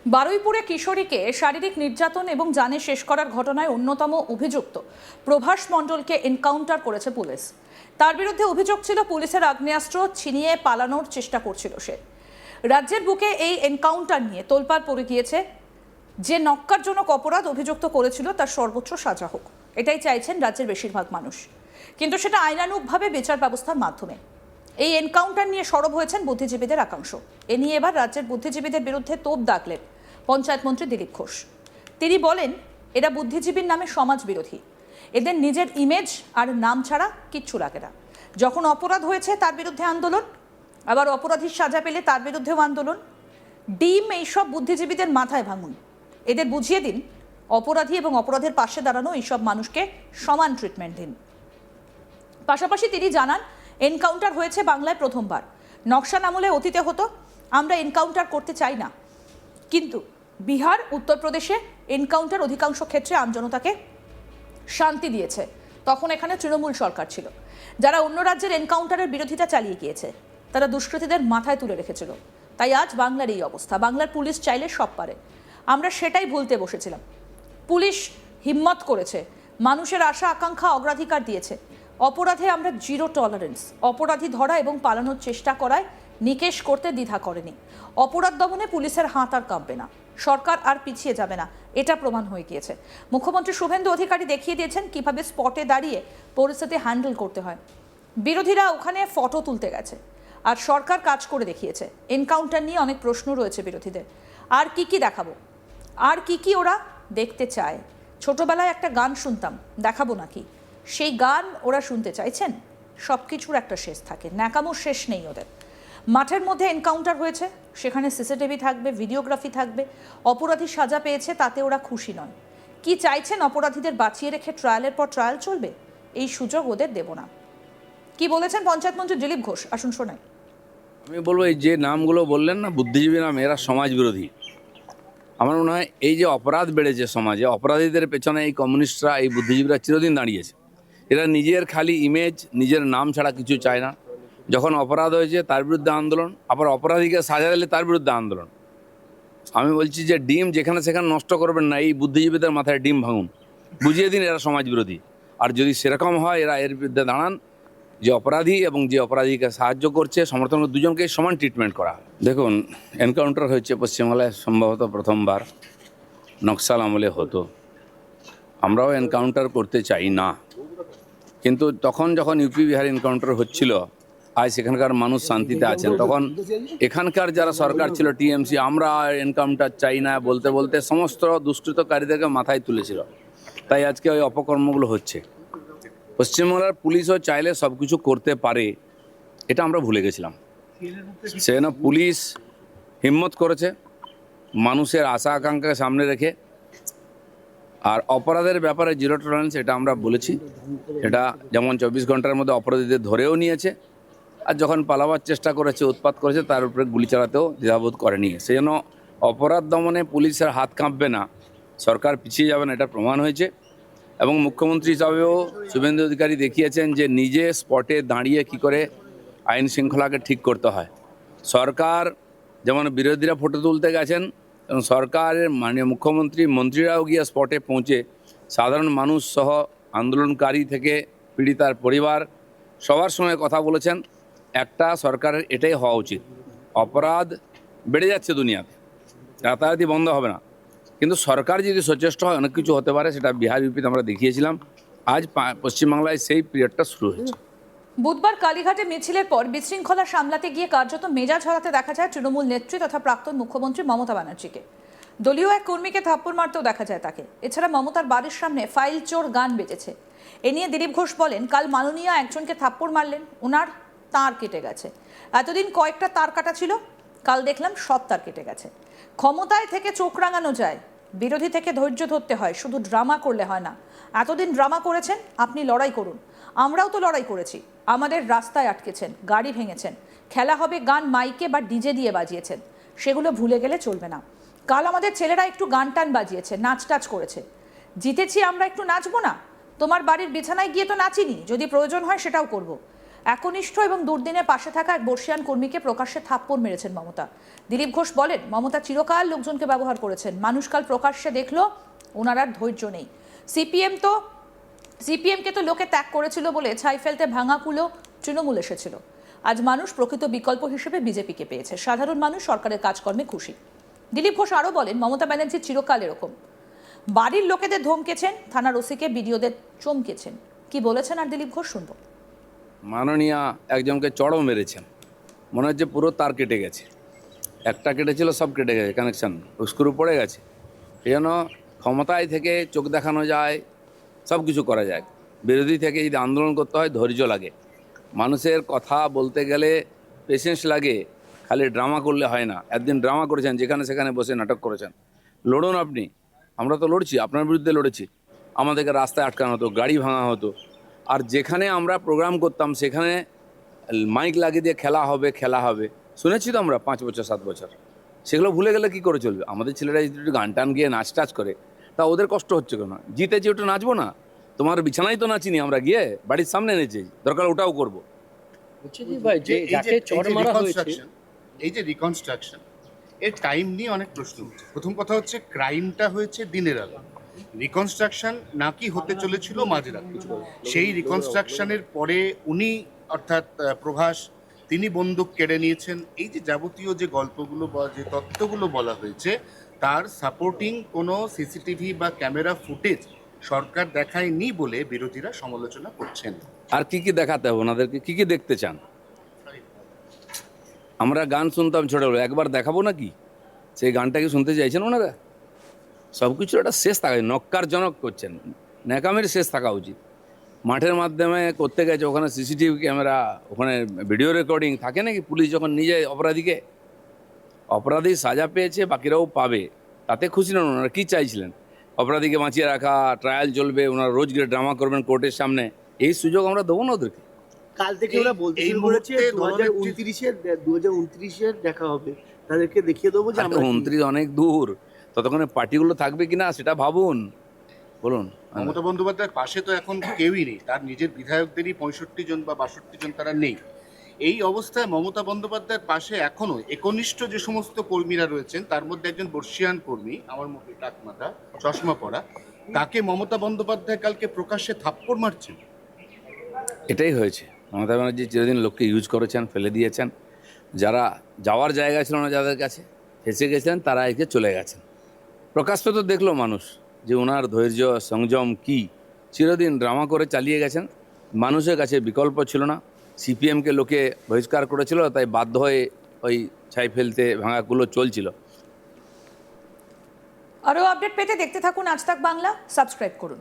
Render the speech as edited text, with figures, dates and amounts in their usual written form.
বারুইপুরে কিশোরীকে শারীরিক নির্যাতন এবং জানে শেষ করার ঘটনায় অন্যতম অভিযুক্ত প্রভাস মণ্ডলকে এনকাউন্টার করেছে পুলিশ। তার বিরুদ্ধে অভিযোগ ছিল পুলিশের আগ্নেয়াস্ত্র ছিনিয়ে পালানোর চেষ্টা করছিল সে। রাজ্যের বুকে এই এনকাউন্টার নিয়ে তোলপাড় পড়ে গিয়েছে। যে নক্কারজনক অপরাধ অভিযুক্ত করেছিল তার সর্বোচ্চ সাজা হোক, এটাই চাইছেন রাজ্যের বেশিরভাগ মানুষ, কিন্তু সেটা আইনানুগভাবে বিচার ব্যবস্থার মাধ্যমে। এই এনকাউন্টার নিয়ে সরব হয়েছেন বুদ্ধিজীবীদের একাংশ। এ নিয়ে এবার রাজ্যের বুদ্ধিজীবীদের বিরুদ্ধে তোপ দাগলেন পঞ্চায়েত মন্ত্রী দিলীপ ঘোষ। তিনি বলেন, এরা বুদ্ধিজীবীর নামে সমাজ বিরোধী, এদের নিজের ইমেজ আর নাম ছাড়া কিচ্ছু লাগে না। যখন অপরাধ হয়েছে তার বিরুদ্ধে আন্দোলন, আবার অপরাধীর সাজা পেলে তার বিরুদ্ধেও আন্দোলন। ডিম এইসব বুদ্ধিজীবীদের মাথায় ভাঙুন, এদের বুঝিয়ে দিন অপরাধী এবং অপরাধের পাশে দাঁড়ানো এইসব মানুষকে সমান ট্রিটমেন্ট দিন। পাশাপাশি তিনি জানান, এনকাউন্টার হয়েছে বাংলায় প্রথমবার, নকশাল আমলে অতীতে হতো। আমরা এনকাউন্টার করতে চাই না, কিন্তু বিহার, উত্তরপ্রদেশে এনকাউন্টার অধিকাংশ ক্ষেত্রে আমজনতাকে শান্তি দিয়েছে। তখন এখানে তৃণমূল সরকার ছিল, যারা অন্য রাজ্যের এনকাউন্টারের বিরোধিতা চালিয়ে গিয়েছে। তারা দুষ্কৃতীদের মাথায় তুলে রেখেছিল। তাই আজ বাংলার এই অবস্থা। বাংলার পুলিশ চাইলে সব পারে, আমরা সেটাই ভুলতে বসেছিলাম। পুলিশ হিম্মত করেছে, মানুষের আশা আকাঙ্ক্ষা অগ্রাধিকার দিয়েছে। অপরাধে আমরা জিরো টলারেন্স। অপরাধী ধরা এবং পালানোর চেষ্টা করায় নিকেশ করতে দ্বিধা করেনি। অপরাধ দমনে পুলিশের হাত আর কাঁপবে না, সরকার আর পিছিয়ে যাবে না, এটা প্রমাণ হয়ে গিয়েছে। মুখ্যমন্ত্রী শুভেন্দু অধিকারী দেখিয়ে দিয়েছেন কিভাবে স্পটে দাঁড়িয়ে পরিস্থিতি হ্যান্ডেল করতে হয়। বিরোধীরা ওখানে ফটো তুলতে গেছে, আর সরকার কাজ করে দেখিয়েছে। এনকাউন্টার নিয়ে অনেক প্রশ্ন রয়েছে বিরোধীদের। আর কি দেখাবো, আর কি ওরা দেখতে চায়? ছোটবেলায় একটা গান শুনতাম, দেখাবো নাকি? সেই গান ওরা শুনতে চাইছেন। সব কিছুর একটা শেষ থাকে, ন্যাকামোর শেষ নেই ওদের। মাঠের মধ্যে এনকাউন্টার হয়েছে, সেখানে সিসিটিভি থাকবে, ভিডিওগ্রাফি থাকবে। অপরাধী সাজা পেয়েছে, তাতে ওরা খুশি নয়। কি চাইছেন? অপরাধীদের বাঁচিয়ে রেখে ট্রায়ালের পর ট্রায়াল চলবে? এই সুযোগ ওদের দেব না। কি বলেছেন পঞ্চায়েত মন্ত্রী দিলীপ ঘোষ, আসুন শোনাই। আমি বলবো, এই যে নামগুলো বললেন না, বুদ্ধিজীবী নাম, এরা সমাজ বিরোধী। আমার মনে হয় এই যে অপরাধ বেড়েছে সমাজে, অপরাধীদের পেছনে এই কমিউনিস্টরা, এই বুদ্ধিজীবীরা চিরদিন দাঁড়িয়েছে। এরা নিজের খালি ইমেজ, নিজের নাম ছাড়া কিছু চায় না। যখন অপরাধ হয়েছে তার বিরুদ্ধে আন্দোলন, আবার অপরাধীকে সাজা দিলে তার বিরুদ্ধে আন্দোলন। আমি বলছি যে ডিম যেখানে সেখানে নষ্ট করবেন না, এই বুদ্ধিজীবীদের মাথায় ডিম ভাঙুন, বুঝিয়ে দিন এরা সমাজ বিরোধী। আর যদি সেরকম হয়, এরা এর বিরুদ্ধে দাঁড়ান, যে অপরাধী এবং যে অপরাধীকে সাহায্য করছে, সমর্থন, দুজনকেই সমান ট্রিটমেন্ট করা হয়। দেখুন, এনকাউন্টার হয়েছে পশ্চিমবাংলায় সম্ভবত প্রথমবার, নকশাল আমলে হতো। আমরাও এনকাউন্টার করতে চাই না, কিন্তু তখন যখন ইউপি বিহার এনকাউন্টার হচ্ছিল, আজ সেখানকার মানুষ শান্তিতে আছেন। তখন এখানকার যারা সরকার ছিল, টিএমসি, আমরা এনকাউন্টার চাই না বলতে বলতে সমস্ত দুষ্কৃতকারীদেরকে মাথায় তুলেছিল। তাই আজকে ওই অপকর্মগুলো হচ্ছে। পশ্চিমবাংলার পুলিশও চাইলে সব কিছু করতে পারে, এটা আমরা ভুলে গেছিলাম। সেজন্য পুলিশ হিম্মত করেছে, মানুষের আশা আকাঙ্ক্ষাকে সামনে রেখে। আর অপরাধের ব্যাপারে জিরো টলারেন্স, এটা আমরা বলেছি। এটা যেমন 24 ঘন্টার মধ্যে অপরাধীদের ধরেও নিয়েছে, আর যখন পালাবার চেষ্টা করেছে, উৎপাত করেছে, তার উপরে গুলি চালাতেও দ্বিধাবোধ করেনি। সেজন্য অপরাধ দমনে পুলিশের হাত কাঁপবে না, সরকার পিছিয়ে যাবে না, এটা প্রমাণ হয়েছে। এবং মুখ্যমন্ত্রী হিসাবেও শুভেন্দু অধিকারী দেখিয়েছেন যে নিজে স্পটে দাঁড়িয়ে কি করে আইন শৃঙ্খলাকে ঠিক করতে হয়। সরকার যেমন, বিরোধীরা ফটো তুলতে গেছেন, এবং সরকারের মুখ্যমন্ত্রী, মন্ত্রীরাও গিয়ে স্পটে পৌঁছে সাধারণ মানুষ সহ আন্দোলনকারী থেকে পীড়িতার পরিবার সবার সঙ্গে কথা বলেছেন। একটা সরকারের এটাই হওয়া উচিত। অপরাধ বেড়ে যাচ্ছে দুনিয়াতে, রাতারাতি বন্ধ হবে না, কিন্তু সরকার যদি সচেষ্ট হয় অনেক কিছু হতে পারে। সেটা বিহার, ইউপিতে আমরা দেখিয়েছিলাম। আজ পশ্চিমবাংলায় সেই পিরিয়ডটা শুরু হয়েছে। বুধবার কালীঘাটে মিছিলের পর বিশৃঙ্খলা সামলাতে গিয়ে কার্যত মেজাজ হারাতে দেখা যায় তৃণমূল নেত্রী তথা প্রাক্তন মুখ্যমন্ত্রী মমতা ব্যানার্জিকে। দলীয় এক কর্মীকে থাপ্পড় মারতেও দেখা যায় তাকে। এছাড়া মমতার বাড়ির সামনে ফাইল চোর গান বেজেছে। এ নিয়ে দিলীপ ঘোষ বলেন, কাল মাননীয় একজনকে থাপ্পড় মারলেন, ওনার তার কেটে গেছে। এতদিন কয়েকটা তার কাটা ছিল, কাল দেখলাম সব তার কেটে গেছে। ক্ষমতায় থেকে চোখ রাঙানো যায়, বিরোধী থেকে ধৈর্য ধরতে হয়, শুধু ড্রামা করলে হয় না। এতদিন ড্রামা করেছেন, আপনি লড়াই করুন। আমরাও তো লড়াই করেছি, আমাদের রাস্তায় আটকেছেন, গাড়ি ভেঙেছেন, খেলা হবে গান মাইকে বা ডিজে দিয়ে বাজিয়েছেন, সেগুলো ভুলে গেলে চলবে না। কাল আমাদের ছেলেরা একটু গান টান বাজিয়েছে, নাচ টাচ করেছে। জিতেছি, আমরা একটু নাচবো না? তোমার বাড়ির বিছানায় গিয়ে তো নাচিনি, যদি প্রয়োজন হয় সেটাও করব। একনিষ্ঠ এবং দুর্দিনে পাশে থাকা এক বর্ষিয়ান কর্মীকে প্রকাশ্যে থাপ্পড় মেরেছেন মমতা। দিলীপ ঘোষ বলেন, মমতা চিরকাল লোকজনকে ব্যবহার করেছেন, মানুষকাল প্রকাশ্যে দেখলো ওনার আর ধৈর্য নেই। সিপিএমকে তো লোকে ত্যাগ করেছিল বলে ছাই ফেলতে ভাঙা কুলো তৃণমূল এসেছিল। আজ মানুষ প্রকৃত বিকল্প হিসেবে বিজেপিকে পেয়েছে, সাধারণ মানুষ সরকারের কাজকর্মে খুশি। দিলীপ ঘোষ আরও বলেন, মমতা ব্যানার্জি চিরকাল এরকম, বাড়ির লোকেদের ধমকেছেন, থানার ওসিকে বিডিওদের চমকেছেন। কি বলেছেন আর দিলীপ ঘোষ শুনবো। মাননীয়া একজনকে চড়ও মেরেছেন, মনে হচ্ছে পুরো তার কেটে গেছে, একটা কেটেছিল সব কেটে গেছে, কানেকশন স্ক্রু পড়ে গেছে। এই জন্য ক্ষমতায় থেকে চোখ দেখানো যায়, সব কিছু করা যায়। বিরোধী থেকে যদি আন্দোলন করতে হয় ধৈর্য লাগে, মানুষের কথা বলতে গেলে পেশেন্স লাগে, খালি ড্রামা করলে হয় না। একদিন ড্রামা করেছেন, যেখানে সেখানে বসে নাটক করেছেন। লড়ুন আপনি, আমরা তো লড়ছি, আপনার বিরুদ্ধে লড়েছি। আমাদেরকে রাস্তায় আটকানো হতো, গাড়ি ভাঙা হতো, আর যেখানে আমরা প্রোগ্রাম করতাম সেখানে মাইক লাগিয়ে দিয়ে খেলা হবে শুনেছি তো আমরা 5 বছর 7 বছর। সেগুলো ভুলে গেলে কি করে চলবে? আমাদের ছেলেরা যদি একটু গান টান গিয়ে নাচ টাচ করে, তা ওদের কষ্ট হচ্ছে কেন? জিতেছি ওটা নাচবো না? তোমার বিছানায় তো নাচিনি আমরা, গিয়ে বাড়ির সামনে নেচেছি, দরকার ওটাও করবো। এই যে রিকনস্ট্রাকশন এর টাইম নিয়ে অনেক প্রশ্ন উঠছে। প্রথম কথা হচ্ছে, ক্রাইমটা হয়েছে দিনের আলো, রিকনস্ট্রাকশন নাকি হতে চলেছিল মাঝরাতে। সেই রিকনস্ট্রাকশনের পরে উনি অর্থাৎ প্রভাস, তিনি বন্দুক কেড়ে নিয়েছেন। এই যে যাবতীয় যে গল্পগুলো বা যে তথ্যগুলো বলা হয়েছে, তার সাপোর্টিং কোনো সিসিটিভি বা ক্যামেরা ফুটেজ সরকার দেখায়নি বলে বিরোধীরা সমালোচনা করছেন। আর কি দেখাতে হবে ওনাদেরকে? কি দেখতে চান? আমরা গান শুনতাম ছোটবেলা, একবার দেখাবো নাকি? সেই গানটা কি শুনতে চাইছেন ওনারা? সব কিছু একটা শেষ থাকা, নক্কারজনক করছেন, ন্যাকামের শেষ থাকা উচিত। মাঠের মাধ্যমে করতে গেছে, ওখানে সিসিটিভি ক্যামেরা, ওখানে ভিডিও রেকর্ডিং থাকে নাকি? পুলিশ যখন নিজে অপরাধী সাজা পেয়েছে, বাকিরাও পাবে, তাতে খুশি নন ওনারা? কী চাইছিলেন? অপরাধীকে বাঁচিয়ে রাখা, ট্রায়াল চলবে, ওনারা রোজ গিয়ে ড্রামা করবেন কোর্টের সামনে, এই সুযোগ আমরা দেবো না ওদেরকে? কাল থেকে ওরা বলতে শুরু করেছে 2029-এর দেখা হবে, তাদেরকে দেখিয়ে দেবো যে আমরা 29 অনেক দূর, ততক্ষণে পার্টিগুলো থাকবে কিনা সেটা ভাবুন। বলুন। মমতা বন্দ্যোপাধ্যায়ের পাশে তো এখন কেউই নেই, তার নিজের বিধায়কদেরই 65 জন বা 62 জন তারা নেই। এই অবস্থায় মমতা বন্দ্যোপাধ্যায়ের পাশে এখনো একনিষ্ঠ যে সমস্ত কর্মীরা রয়েছেন, তার মধ্যে একজন বর্ষিয়ান কর্মী, আমার মধ্যে টাকমাথা চশমা পরা, তাকে মমতা বন্দ্যোপাধ্যায় কালকে প্রকাশ্যে থাপ্পড় মারছেন। এটাই হয়েছে। মমতা ব্যানার্জি চিরদিন লোককে ইউজ করেছেন, ফেলে দিয়েছেন। যারা যাওয়ার জায়গা ছিল না, যাদের কাছে ফেসে গেছিলেন, তারা একে চলে গেছেন। প্রকাশ্য তো দেখলো মানুষ যে ওনার ধৈর্য সংযম কি। চিরদিন ড্রামা করে চালিয়ে গেছেন, মানুষের কাছে বিকল্প ছিল না। সিপিএমকে লোকে বহিষ্কার করেছিল, তাই বাধ্য হয়ে ওই ছাই ফেলতে ভাঙাগুলো চলছিল। আরও আপডেট পেতে দেখতে থাকুন আজ তাক বাংলা, সাবস্ক্রাইব করুন।